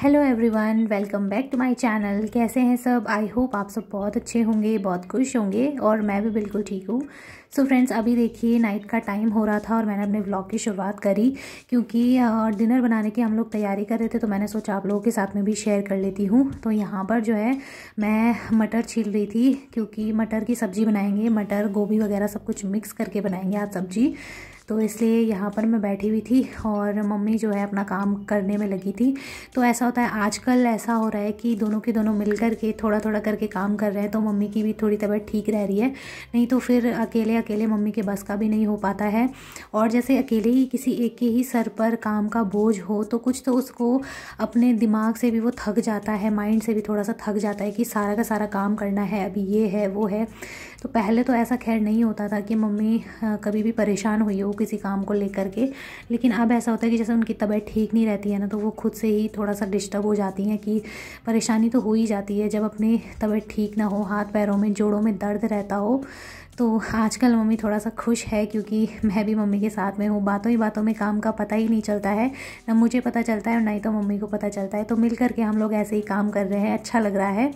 Hello everyone, welcome back to my channel. कैसे हैं सब? आई होप आप सब बहुत अच्छे होंगे, बहुत खुश होंगे और मैं भी बिल्कुल ठीक हूँ। सो फ्रेंड्स, अभी देखिए नाइट का टाइम हो रहा था और मैंने अपने व्लॉग की शुरुआत करी क्योंकि डिनर बनाने की हम लोग तैयारी कर रहे थे, तो मैंने सोचा आप लोगों के साथ में भी शेयर कर लेती हूँ। तो यहाँ पर जो है मैं मटर छील रही थी क्योंकि मटर की सब्ज़ी बनाएंगे, मटर गोभी वगैरह सब कुछ मिक्स करके बनाएंगे आज सब्ज़ी। तो इसलिए यहाँ पर मैं बैठी हुई थी और मम्मी जो है अपना काम करने में लगी थी। तो ऐसा होता है आजकल, ऐसा हो रहा है कि दोनों के दोनों मिल कर के थोड़ा थोड़ा करके काम कर रहे हैं, तो मम्मी की भी थोड़ी तबीयत ठीक रह रही है। नहीं तो फिर अकेले अकेले मम्मी के बस का भी नहीं हो पाता है। और जैसे अकेले ही किसी एक के ही सर पर काम का बोझ हो तो कुछ तो उसको अपने दिमाग से भी वो थक जाता है, माइंड से भी थोड़ा सा थक जाता है कि सारा का सारा काम करना है, अभी ये है वो है। तो पहले तो ऐसा खैर नहीं होता था कि मम्मी कभी भी परेशान हुई हो किसी काम को लेकर के, लेकिन अब ऐसा होता है कि जैसे उनकी तबीयत ठीक नहीं रहती है ना, तो वो खुद से ही थोड़ा सा डिस्टर्ब हो जाती हैं कि परेशानी तो हो ही जाती है जब अपनी तबीयत ठीक ना हो, हाथ पैरों में जोड़ों में दर्द रहता हो। तो आजकल मम्मी थोड़ा सा खुश है क्योंकि मैं भी मम्मी के साथ में हूँ। बातों ही बातों में काम का पता ही नहीं चलता है, ना मुझे पता चलता है और ना ही तो मम्मी को पता चलता है। तो मिल करके हम लोग ऐसे ही काम कर रहे हैं, अच्छा लग रहा है।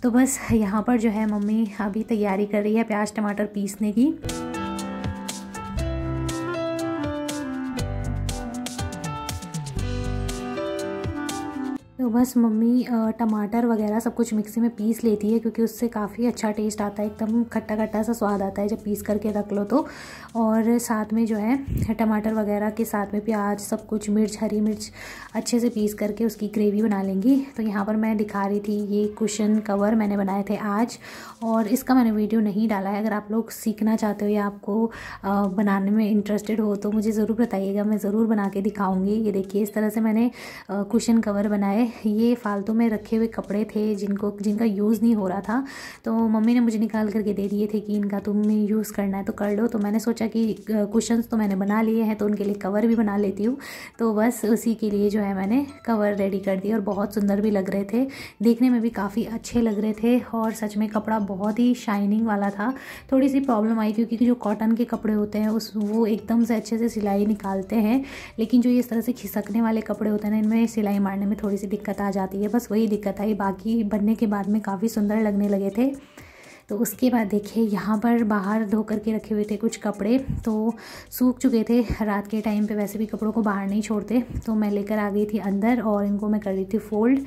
तो बस यहाँ पर जो है मम्मी अभी तैयारी कर रही है प्याज टमाटर पीसने की। तो बस मम्मी टमाटर वगैरह सब कुछ मिक्सी में पीस लेती है क्योंकि उससे काफ़ी अच्छा टेस्ट आता है, एकदम खट्टा खट्टा सा स्वाद आता है जब पीस करके रख लो तो। और साथ में जो है टमाटर वगैरह के साथ में प्याज सब कुछ, मिर्च, हरी मिर्च अच्छे से पीस करके उसकी ग्रेवी बना लेंगी। तो यहाँ पर मैं दिखा रही थी ये कुशन कवर मैंने बनाए थे आज, और इसका मैंने वीडियो नहीं डाला है। अगर आप लोग सीखना चाहते हो या आपको बनाने में इंटरेस्टेड हो तो मुझे ज़रूर बताइएगा, मैं ज़रूर बना के दिखाऊँगी। ये देखिए इस तरह से मैंने कुशन कवर बनाए। ये फालतू में रखे हुए कपड़े थे जिनका यूज़ नहीं हो रहा था, तो मम्मी ने मुझे निकाल करके दे दिए थे कि इनका तुम्हें यूज़ करना है तो कर लो। तो मैंने सोचा कि कुशन्स तो मैंने बना लिए हैं तो उनके लिए कवर भी बना लेती हूँ। तो बस उसी के लिए जो है मैंने कवर रेडी कर दिया और बहुत सुंदर भी लग रहे थे, देखने में भी काफ़ी अच्छे लग रहे थे। और सच में कपड़ा बहुत ही शाइनिंग वाला था। थोड़ी सी प्रॉब्लम आई क्योंकि जो कॉटन के कपड़े होते हैं वो एकदम से अच्छे से सिलाई निकालते हैं, लेकिन जो इस तरह से खिसकने वाले कपड़े होते हैं ना, इनमें सिलाई मारने में थोड़ी सी दिक्कत आ जाती है। बस वही दिक्कत आई, बाकी बनने के बाद में काफ़ी सुंदर लगने लगे थे। तो उसके बाद देखिए यहाँ पर बाहर धो करके रखे हुए थे कुछ कपड़े, तो सूख चुके थे। रात के टाइम पे वैसे भी कपड़ों को बाहर नहीं छोड़ते, तो मैं लेकर आ गई थी अंदर और इनको मैं कर रही थी फोल्ड।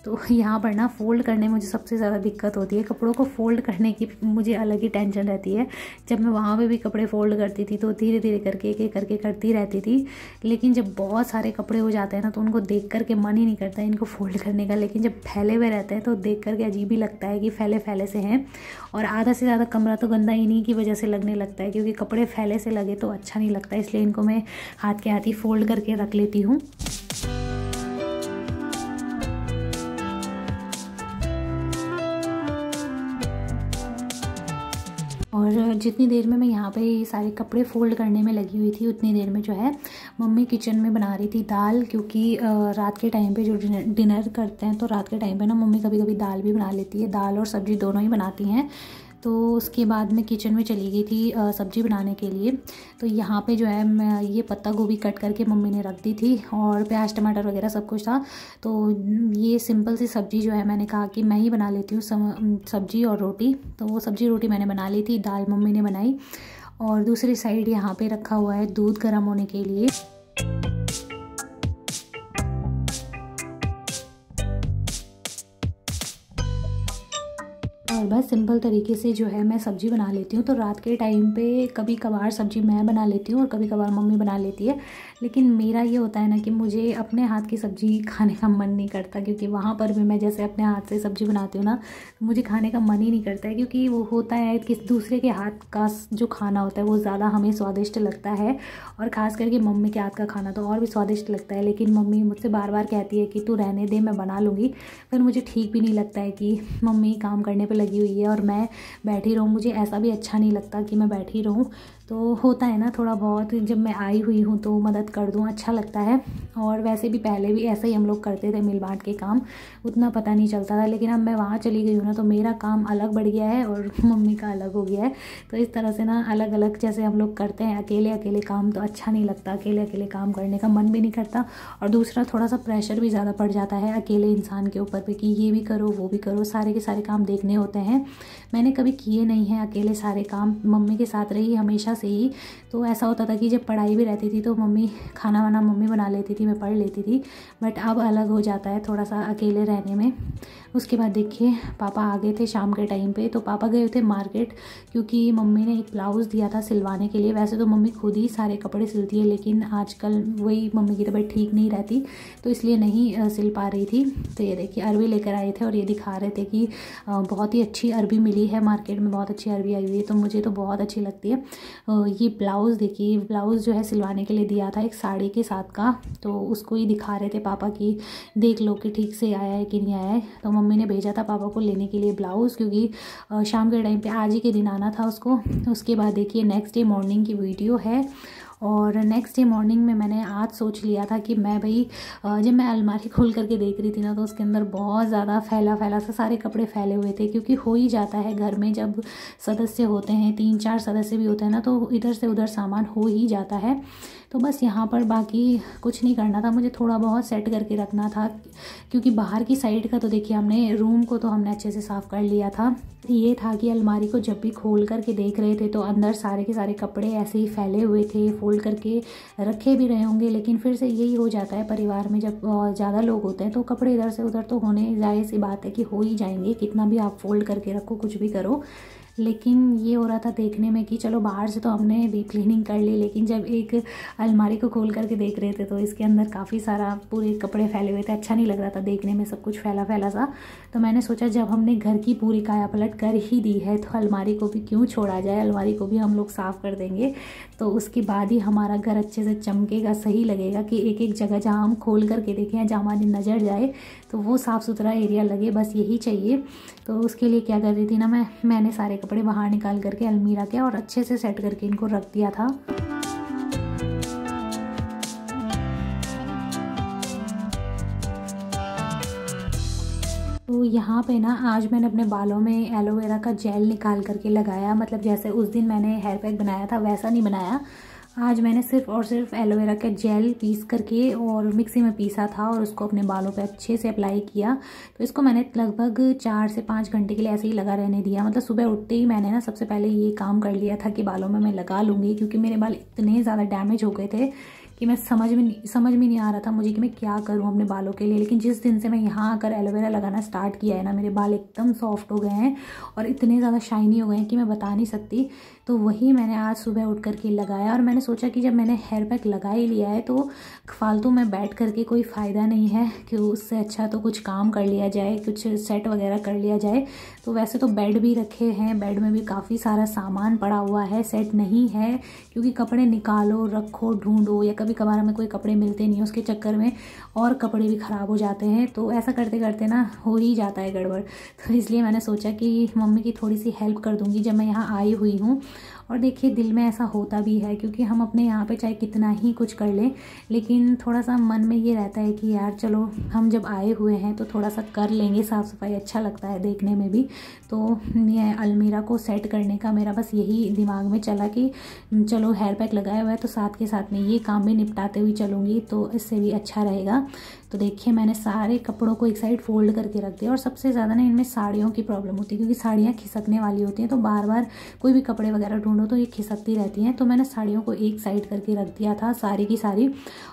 तो यहाँ पर ना फ़ोल्ड करने में मुझे सबसे ज़्यादा दिक्कत होती है, कपड़ों को फ़ोल्ड करने की मुझे अलग ही टेंशन रहती है। जब मैं वहाँ पे भी कपड़े फ़ोल्ड करती थी तो धीरे धीरे करके एक एक करके करती रहती थी, लेकिन जब बहुत सारे कपड़े हो जाते हैं ना तो उनको देख करके मन ही नहीं करता है इनको फ़ोल्ड करने का। लेकिन जब फैले हुए रहते हैं तो देख करके अजीब ही लगता है कि फैले फैले से हैं, और आधा से ज़्यादा कमरा तो गंदा इन्हीं की वजह से लगने लगता है क्योंकि कपड़े फैले से लगे तो अच्छा नहीं लगता, इसलिए इनको मैं हाथ के हाथ ही फ़ोल्ड करके रख लेती हूँ। और जितनी देर में मैं यहाँ पे सारे कपड़े फ़ोल्ड करने में लगी हुई थी उतनी देर में जो है मम्मी किचन में बना रही थी दाल, क्योंकि रात के टाइम पे जो डिनर करते हैं तो रात के टाइम पे ना मम्मी कभी कभी दाल भी बना लेती है, दाल और सब्ज़ी दोनों ही बनाती हैं। तो उसके बाद मैं किचन में चली गई थी सब्ज़ी बनाने के लिए। तो यहाँ पे जो है मैं ये पत्ता गोभी कट करके मम्मी ने रख दी थी और प्याज टमाटर वगैरह सब कुछ था। तो ये सिंपल सी सब्ज़ी जो है मैंने कहा कि मैं ही बना लेती हूँ सब्ज़ी और रोटी। तो वो सब्ज़ी रोटी मैंने बना ली थी, दाल मम्मी ने बनाई। और दूसरी साइड यहाँ पे रखा हुआ है दूध गर्म होने के लिए। और बस सिंपल तरीके से जो है मैं सब्ज़ी बना लेती हूँ। तो रात के टाइम पे कभी कभार सब्ज़ी मैं बना लेती हूँ और कभी कभार मम्मी बना लेती है, लेकिन मेरा ये होता है ना कि मुझे अपने हाथ की सब्ज़ी खाने का मन नहीं करता, क्योंकि वहाँ पर भी मैं जैसे अपने हाथ से सब्ज़ी बनाती हूँ ना, मुझे खाने का मन ही नहीं करता है, क्योंकि वो होता है कि दूसरे के हाथ का जो खाना होता है वो ज़्यादा हमें स्वादिष्ट लगता है, और ख़ास करके मम्मी के हाथ का खाना तो और भी स्वादिष्ट लगता है। लेकिन मम्मी मुझसे बार बार कहती है कि तू रहने दे, मैं बना लूँगी। फिर मुझे ठीक भी नहीं लगता है कि मम्मी काम करने पर लगी हुई है और मैं बैठी रहूँ, मुझे ऐसा भी अच्छा नहीं लगता कि मैं बैठी रहूँ। तो होता है ना थोड़ा बहुत, जब मैं आई हुई हूँ तो मदद मदद कर दूँ, अच्छा लगता है। और वैसे भी पहले भी ऐसे ही हम लोग करते थे मिल बांट के काम, उतना पता नहीं चलता था। लेकिन अब मैं वहाँ चली गई हूँ ना, तो मेरा काम अलग बढ़ गया है और मम्मी का अलग हो गया है। तो इस तरह से ना अलग अलग जैसे हम लोग करते हैं अकेले अकेले काम, तो अच्छा नहीं लगता, अकेले अकेले काम करने का मन भी नहीं करता। और दूसरा थोड़ा सा प्रेशर भी ज़्यादा पड़ जाता है अकेले इंसान के ऊपर पे कि ये भी करो वो भी करो, सारे के सारे काम देखने होते हैं। मैंने कभी किए नहीं हैं अकेले सारे काम, मम्मी के साथ रही हमेशा से ही। तो ऐसा होता था कि जब पढ़ाई भी रहती थी तो मम्मी खाना वाना मम्मी बना लेती थी, मैं पढ़ लेती थी। बट अब अलग हो जाता है थोड़ा सा अकेले रहने में। उसके बाद देखिए पापा आ गए थे शाम के टाइम पे, तो पापा गए थे मार्केट, क्योंकि मम्मी ने एक ब्लाउज़ दिया था सिलवाने के लिए। वैसे तो मम्मी खुद ही सारे कपड़े सिलती है, लेकिन आजकल वही मम्मी की तबीयत ठीक नहीं रहती, तो इसलिए नहीं सिल पा रही थी। तो ये देखिए अरबी लेकर आए थे और ये दिखा रहे थे कि बहुत ही अच्छी अरबी मिली है मार्केट में, बहुत अच्छी अरबी आई हुई है। तो मुझे तो बहुत अच्छी लगती है। ये ब्लाउज़ देखिए, ब्लाउज़ जो है सिलवाने के लिए दिया था एक साड़ी के साथ का, तो उसको ही दिखा रहे थे पापा की देख लो कि ठीक से आया है कि नहीं आया है। तो मम्मी ने भेजा था पापा को लेने के लिए ब्लाउज़, क्योंकि शाम के टाइम पे आज ही के दिन आना था उसको। उसके बाद देखिए नेक्स्ट डे मॉर्निंग की वीडियो है। और नेक्स्ट डे मॉर्निंग में मैंने आज सोच लिया था कि मैं भाई जब मैं अलमारी खोल करके देख रही थी ना, तो उसके अंदर बहुत ज़्यादा फैला फैला सा सारे कपड़े फैले हुए थे। क्योंकि हो ही जाता है घर में, जब सदस्य होते हैं 3-4 सदस्य भी होते हैं ना, तो इधर से उधर सामान हो ही जाता है। तो बस यहाँ पर बाकी कुछ नहीं करना था, मुझे थोड़ा बहुत सेट करके रखना था। क्योंकि बाहर की साइड का तो देखिए हमने रूम को तो हमने अच्छे से साफ़ कर लिया था। ये था कि अलमारी को जब भी खोल करके देख रहे थे तो अंदर सारे के सारे कपड़े ऐसे ही फैले हुए थे, फोल्ड करके रखे भी रहे होंगे। लेकिन फिर से यही हो जाता है परिवार में, जब ज़्यादा लोग होते हैं तो कपड़े इधर से उधर तो होने, जाहिर सी बात है कि हो ही जाएंगे, कितना भी आप फोल्ड करके रखो, कुछ भी करो। लेकिन ये हो रहा था देखने में कि चलो बाहर से तो हमने डीप क्लीनिंग कर ली, लेकिन जब एक अलमारी को खोल करके देख रहे थे तो इसके अंदर काफ़ी सारा पूरे कपड़े फैले हुए थे, अच्छा नहीं लग रहा था देखने में, सब कुछ फैला फैला सा। तो मैंने सोचा जब हमने घर की पूरी काया पलट कर ही दी है तो अलमारी को भी क्यों छोड़ा जाए, अलमारी को भी हम लोग साफ़ कर देंगे। तो उसके बाद ही हमारा घर अच्छे से चमकेगा, सही लगेगा कि एक एक जगह जहाँ हम खोल करके देखें, जहाँ हमारी नज़र जाए तो वो साफ़ सुथरा एरिया लगे, बस यही चाहिए। तो उसके लिए क्या कर रही थी ना, मैंने सारे कपड़े बाहर निकाल करके अलमीरा के और अच्छे से सेट करके इनको रख दिया था। तो यहाँ पे ना आज मैंने अपने बालों में एलोवेरा का जेल निकाल करके लगाया। मतलब जैसे उस दिन मैंने हेयर पैक बनाया था वैसा नहीं बनाया, आज मैंने सिर्फ और सिर्फ एलोवेरा का जेल पीस करके और मिक्सी में पीसा था और उसको अपने बालों पे अच्छे से अप्लाई किया। तो इसको मैंने लगभग 4 से 5 घंटे के लिए ऐसे ही लगा रहने दिया। मतलब सुबह उठते ही मैंने ना सबसे पहले ये काम कर लिया था कि बालों में मैं लगा लूँगी, क्योंकि मेरे बाल इतने ज़्यादा डैमेज हो गए थे कि मैं समझ में नहीं आ रहा था मुझे कि मैं क्या करूँ अपने बालों के लिए। लेकिन जिस दिन से मैं यहाँ आकर एलोवेरा लगाना स्टार्ट किया है ना, मेरे बाल एकदम सॉफ्ट हो गए हैं और इतने ज़्यादा शाइनी हो गए हैं कि मैं बता नहीं सकती। तो वही मैंने आज सुबह उठ करके लगाया और मैंने सोचा कि जब मैंने हेयर पैक लगा ही लिया है तो फालतू में बैठ करके कोई फ़ायदा नहीं है, कि उससे अच्छा तो कुछ काम कर लिया जाए, कुछ सेट वगैरह कर लिया जाए। तो वैसे तो बेड भी रखे हैं, बेड में भी काफ़ी सारा सामान पड़ा हुआ है, सेट नहीं है, क्योंकि कपड़े निकालो रखो ढूंढो, या कभी कभार हमें कोई कपड़े मिलते नहीं, उसके चक्कर में और कपड़े भी ख़राब हो जाते हैं। तो ऐसा करते करते ना हो ही जाता है गड़बड़। तो इसलिए मैंने सोचा कि मम्मी की थोड़ी सी हेल्प कर दूँगी जब मैं यहाँ आई हुई हूँ। और देखिए दिल में ऐसा होता भी है, क्योंकि हम अपने यहाँ पे चाहे कितना ही कुछ कर लें, लेकिन थोड़ा सा मन में ये रहता है कि यार चलो हम जब आए हुए हैं तो थोड़ा सा कर लेंगे साफ़ सफाई, अच्छा लगता है देखने में भी। तो ये अलमीरा को सेट करने का मेरा बस यही दिमाग में चला कि चलो हेयर पैक लगाया हुआ है तो साथ के साथ में ये काम भी निपटाते हुए चलूँगी, तो इससे भी अच्छा रहेगा। तो देखिए मैंने सारे कपड़ों को एक साइड फोल्ड करके रख दिया। और सबसे ज़्यादा ना इनमें साड़ियों की प्रॉब्लम होती है, क्योंकि साड़ियाँ खिसकने वाली होती हैं, तो बार बार कोई भी कपड़े वगैरह ढूंढो तो ये खिसकती रहती हैं। तो मैंने साड़ियों को एक साइड करके रख दिया था सारी की सारी,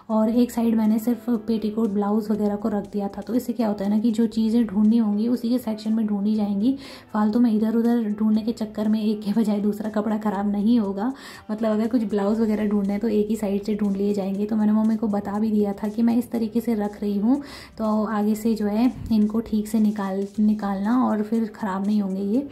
और एक साइड मैंने सिर्फ पेटीकोट ब्लाउज़ वगैरह को रख दिया था। तो इससे क्या होता है ना कि जो चीज़ें ढूंढनी होंगी उसी के सेक्शन में ढूंढी जाएंगी, फालतू में इधर उधर ढूंढने के चक्कर में एक के बजाय दूसरा कपड़ा ख़राब नहीं होगा। मतलब अगर कुछ ब्लाउज़ वगैरह ढूंढने हैं तो एक ही साइड से ढूंढ लिए जाएंगे। तो मैंने मम्मी को बता भी दिया था कि मैं इस तरीके से रख रही हूँ, तो आगे से जो है इनको ठीक से निकालना और फिर ख़राब नहीं होंगे ये।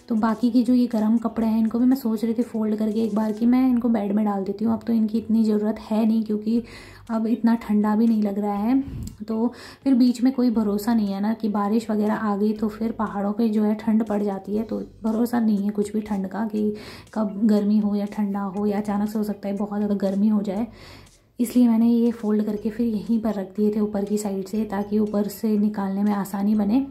तो बाकी की जो ये गर्म कपड़े हैं इनको भी मैं सोच रही थी फोल्ड करके एक बार कि मैं इनको बेड में डाल देती हूँ। अब तो इनकी इतनी ज़रूरत है नहीं, क्योंकि अब इतना ठंडा भी नहीं लग रहा है। तो फिर बीच में कोई भरोसा नहीं है ना कि बारिश वगैरह आ गई तो फिर पहाड़ों पे जो है ठंड पड़ जाती है, तो भरोसा नहीं है कुछ भी ठंड का कि कब गर्मी हो या ठंडा हो, या अचानक से हो सकता है बहुत ज़्यादा गर्मी हो जाए। इसलिए मैंने ये फ़ोल्ड करके फिर यहीं पर रख दिए थे ऊपर की साइड से, ताकि ऊपर से निकालने में आसानी बने।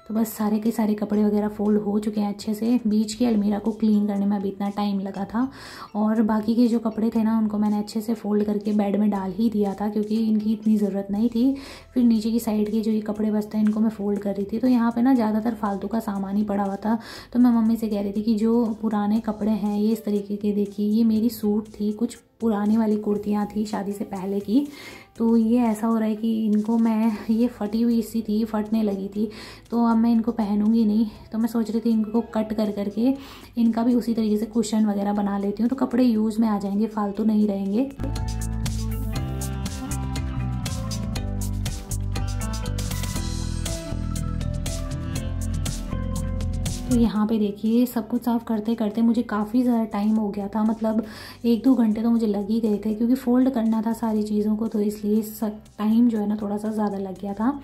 तो बस सारे के सारे कपड़े वगैरह फ़ोल्ड हो चुके हैं अच्छे से। बीच की अलमीरा को क्लीन करने में अभी इतना टाइम लगा था, और बाकी के जो कपड़े थे ना उनको मैंने अच्छे से फ़ोल्ड करके बेड में डाल ही दिया था, क्योंकि इनकी इतनी ज़रूरत नहीं थी। फिर नीचे की साइड के जो ये कपड़े बचते हैं इनको मैं फ़ोल्ड कर रही थी। तो यहाँ पे ना ज़्यादातर फालतू का सामान ही पड़ा हुआ था। तो मैं मम्मी से कह रही थी कि जो पुराने कपड़े हैं ये इस तरीके के, देखिए ये मेरी सूट थी, कुछ पुरानी वाली कुर्तियाँ थी शादी से पहले की। तो ये ऐसा हो रहा है कि इनको मैं, ये फटी हुई सी थी, फटने लगी थी, तो अब मैं इनको पहनूंगी नहीं। तो मैं सोच रही थी इनको कट कर करके इनका भी उसी तरीके से कुशन वगैरह बना लेती हूँ, तो कपड़े यूज़ में आ जाएंगे, फालतू नहीं रहेंगे। तो यहाँ पे देखिए सब कुछ साफ़ करते करते मुझे काफ़ी ज़्यादा टाइम हो गया था, मतलब 1-2 घंटे तो मुझे लग ही गए थे, क्योंकि फ़ोल्ड करना था सारी चीज़ों को, तो इसलिए सब टाइम जो है ना थोड़ा सा ज़्यादा लग गया था।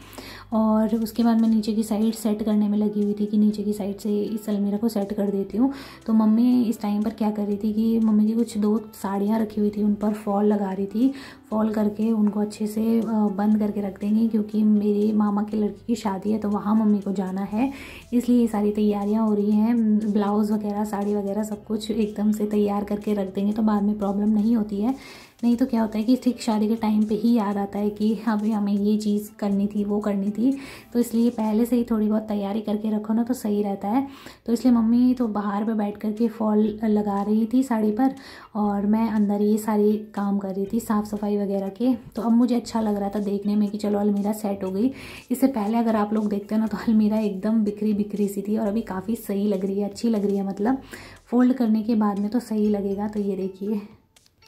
और उसके बाद मैं नीचे की साइड सेट करने में लगी हुई थी कि नीचे की साइड से इस अलमीरा को सेट कर देती हूँ। तो मम्मी इस टाइम पर क्या कर रही थी कि मम्मी की कुछ 2 साड़ियाँ रखी हुई थी, उन पर फॉल लगा रही थी। फॉल करके उनको अच्छे से बंद करके रख देंगी, क्योंकि मेरे मामा के लड़की की शादी है तो वहाँ मम्मी को जाना है, इसलिए ये सारी तैयारियाँ हो रही हैं। ब्लाउज़ वगैरह, साड़ी वगैरह सब कुछ एकदम से तैयार करके रख देंगे तो बाद में प्रॉब्लम नहीं होती है। नहीं तो क्या होता है कि ठीक शादी के टाइम पे ही याद आता है कि अभी हमें ये चीज़ करनी थी, वो करनी थी। तो इसलिए पहले से ही थोड़ी बहुत तैयारी करके रखो ना तो सही रहता है। तो इसलिए मम्मी तो बाहर पे बैठ कर के फॉल लगा रही थी साड़ी पर, और मैं अंदर ये सारी काम कर रही थी साफ़ सफाई वगैरह के। तो अब मुझे अच्छा लग रहा था देखने में कि चलो अलमीरा सेट हो गई। इससे पहले अगर आप लोग देखते हो ना तो अलमीरा एकदम बिखरी बिखरी सी थी, और अभी काफ़ी सही लग रही है, अच्छी लग रही है, मतलब फ़ोल्ड करने के बाद में तो सही लगेगा। तो ये देखिए।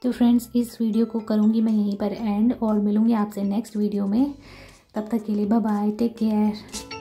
तो फ्रेंड्स इस वीडियो को करूँगी मैं यहीं पर एंड, और मिलूँगी आपसे नेक्स्ट वीडियो में। तब तक के लिए बाय बाय, टेक केयर।